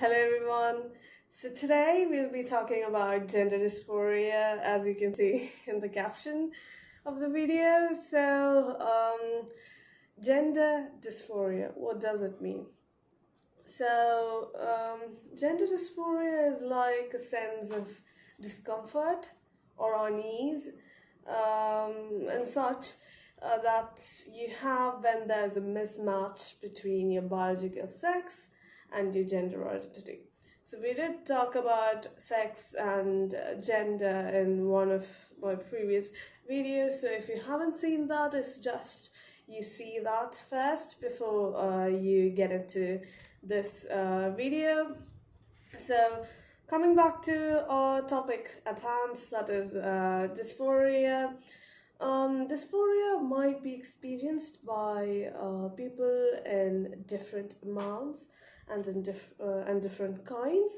Hello everyone. So today we'll be talking about gender dysphoria, as you can see in the caption of the video. Gender dysphoria, what does it mean? Gender dysphoria is like a sense of discomfort or unease and such that you have when there's a mismatch between your biological sex and your gender identity. So we did talk about sex and gender in one of my previous videos. So if you haven't seen that, it's just you see that first before you get into this video. So coming back to our topic at hand, that is dysphoria. Dysphoria might be experienced by people in different amounts and in different kinds.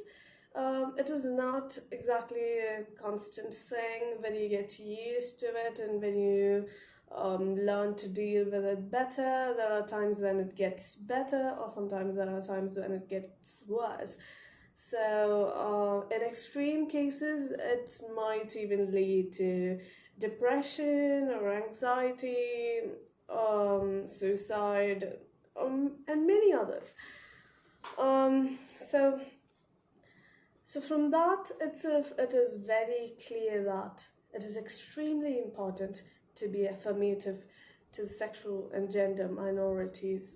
It is not exactly a constant thing. When you get used to it and when you learn to deal with it better, there are times when it gets better, or sometimes there are times when it gets worse. So in extreme cases, it might even lead to depression or anxiety, suicide, and many others. Um, so, so from that itself, it is very clear that it is extremely important to be affirmative to the sexual and gender minorities,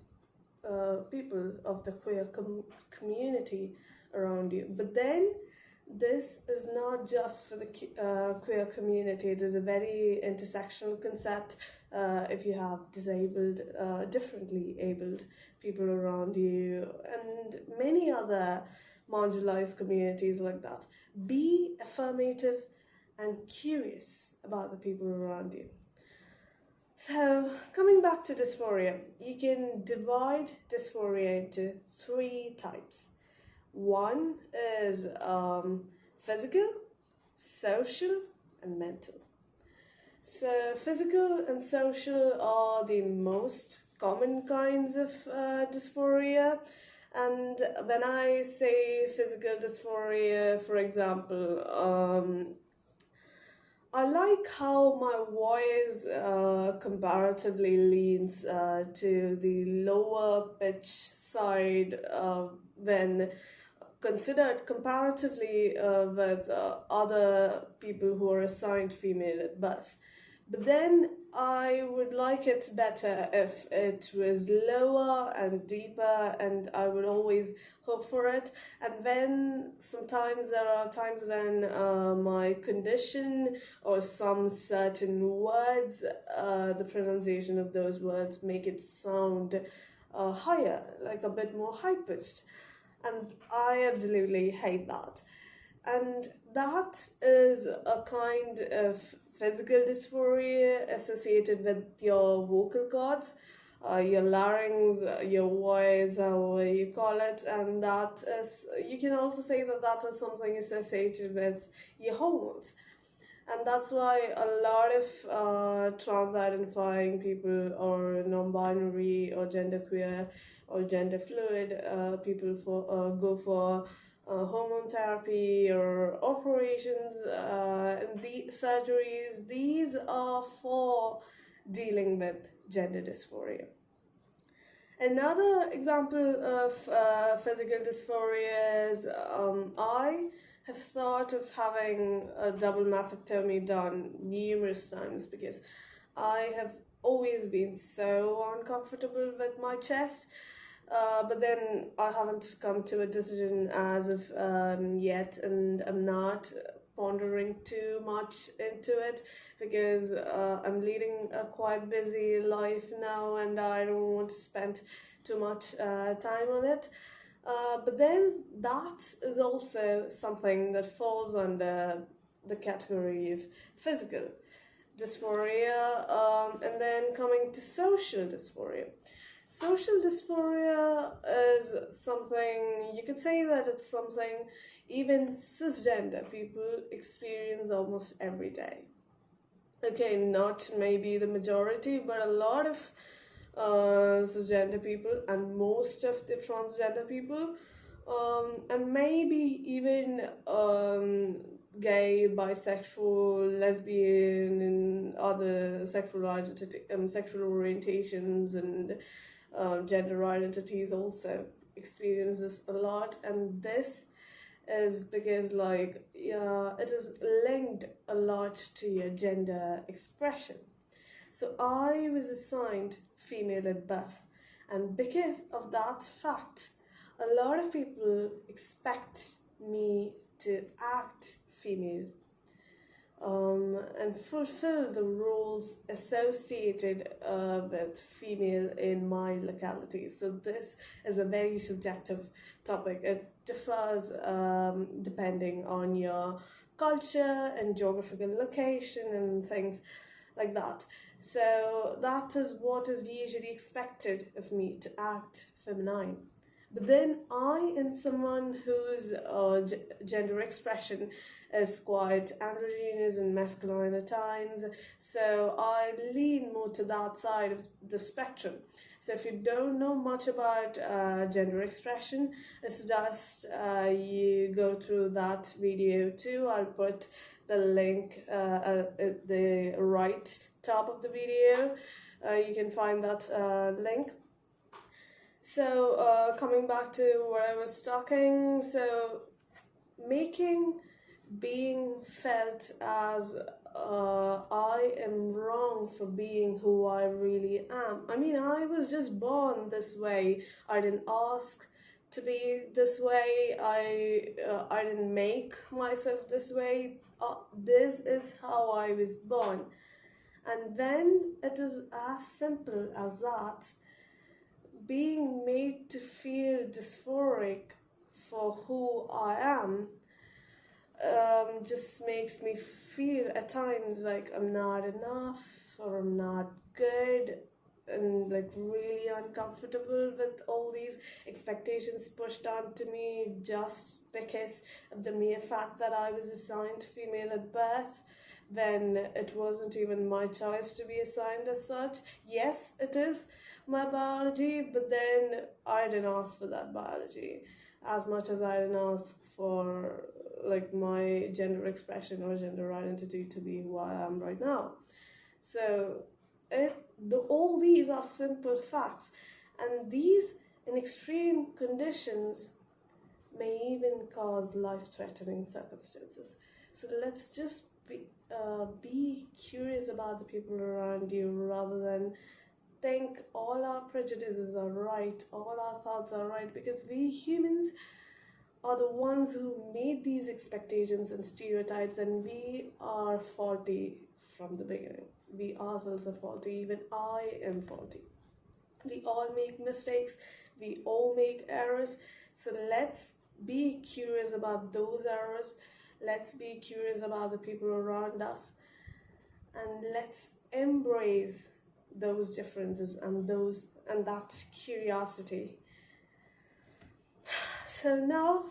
people of the queer community around you. But then this is not just for the queer community. It is a very intersectional concept. If you have disabled, differently abled people around you, and many other marginalized communities like that, be affirmative and curious about the people around you. So, coming back to dysphoria, you can divide dysphoria into three types. One is physical, social, and mental. So, physical and social are the most common kinds of dysphoria. And when I say physical dysphoria, for example, I like how my voice comparatively leans to the lower pitch side when considered comparatively with other people who are assigned female at birth. But then I would like it better if it was lower and deeper, and I would always hope for it. And when sometimes there are times when my condition or some certain words, the pronunciation of those words make it sound higher, like a bit more high pitched. And I absolutely hate that. And that is a kind of physical dysphoria associated with your vocal cords, your larynx, your voice, however you call it, and that is, you can also say that that is something associated with your hormones. And that's why a lot of trans-identifying people or non-binary or genderqueer or gender fluid people go for hormone therapy or operations and the surgeries. These are for dealing with gender dysphoria. Another example of physical dysphoria is I have thought of having a double mastectomy done numerous times because I have always been so uncomfortable with my chest. But then I haven't come to a decision as of yet, and I'm not pondering too much into it because I'm leading a quite busy life now and I don't want to spend too much time on it. But then that is also something that falls under the category of physical dysphoria, and then coming to social dysphoria. Social dysphoria is something, you could say that it's something even cisgender people experience almost every day. Okay, not maybe the majority, but a lot of cisgender people and most of the transgender people and maybe even gay, bisexual, lesbian, and other sexual orientations and gender identities also experience this a lot. And this is because, like, yeah, it is linked a lot to your gender expression. So I was assigned female at birth, and because of that fact, a lot of people expect me to act female, and fulfill the roles associated with female in my locality. So this is a very subjective topic. It differs depending on your culture and geographical location and things like that. So that is what is usually expected of me, to act feminine. But then I am someone whose gender expression is quite androgynous and masculine at times, so I lean more to that side of the spectrum. So if you don't know much about gender expression, I suggest you go through that video too. I'll put the link at the right top of the video. You can find that link. So coming back to where I was talking, so making being felt as I am wrong for being who I really am. I mean, I was just born this way. I didn't ask to be this way. I didn't make myself this way. This is how I was born. And when it is as simple as that, being made to feel dysphoric for who I am just makes me feel at times like I'm not enough, or I'm not good, and like really uncomfortable with all these expectations pushed onto me just because of the mere fact that I was assigned female at birth, when it wasn't even my choice to be assigned as such. Yes, it is my biology, but then I didn't ask for that biology as much as I didn't ask for like my gender expression or gender identity to be who I am right now. So all these are simple facts, and these in extreme conditions may even cause life-threatening circumstances. So let's just be curious about the people around you, rather than think all our prejudices are right, all our thoughts are right, because we humans are the ones who made these expectations and stereotypes, and we are faulty from the beginning. We ourselves are faulty. Even I am faulty. We all make mistakes. We all make errors. So let's be curious about those errors. Let's be curious about the people around us, and let's embrace those differences and that curiosity. So now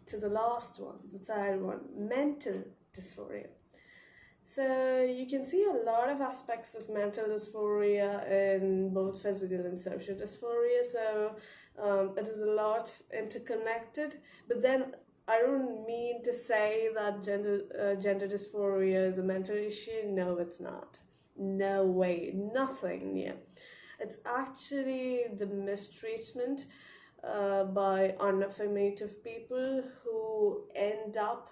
to the last one, the third one, mental dysphoria. So you can see a lot of aspects of mental dysphoria in both physical and social dysphoria. So it is a lot interconnected, but then I don't mean to say that gender dysphoria is a mental issue. No, it's not. No way, nothing near. It's actually the mistreatment by unaffirmative people who end up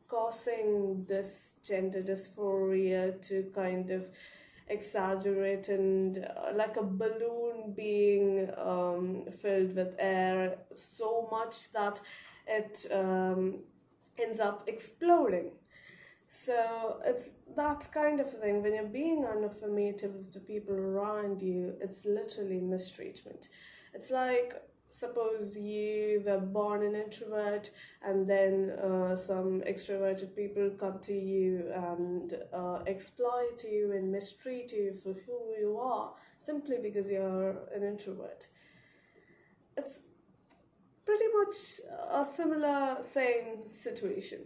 causing this gender dysphoria to kind of exaggerate, and like a balloon being filled with air so much that it ends up exploding. So it's that kind of thing. When you're being unaffirmative of the people around you, it's literally mistreatment. It's like, suppose you were born an introvert, and then some extroverted people come to you and exploit you and mistreat you for who you are, simply because you're an introvert. It's pretty much a similar, same situation.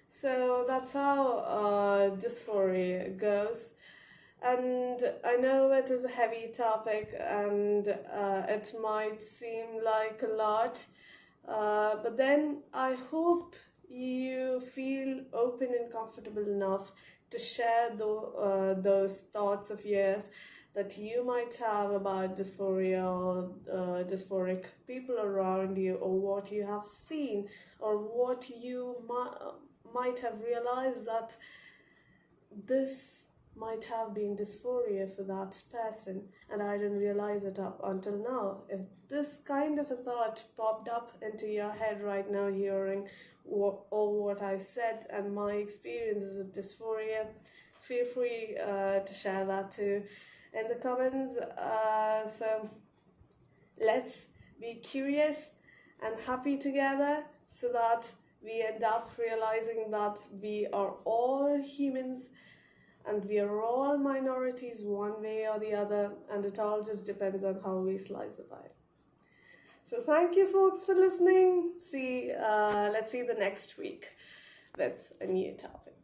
So that's how dysphoria goes. And I know it is a heavy topic, and it might seem like a lot, But then I hope you feel open and comfortable enough to share those thoughts of yours that you might have about dysphoria or dysphoric people around you, or what you have seen, or what you might have realized that this might have been dysphoria for that person and I didn't realize it up until now. If this kind of a thought popped up into your head right now, hearing all what I said and my experiences of dysphoria, feel free to share that too in the comments. So let's be curious and happy together, so that we end up realizing that we are all humans and we are all minorities one way or the other, and it all just depends on how we slice the pie. So thank you folks for listening. Let's see the next week with a new topic.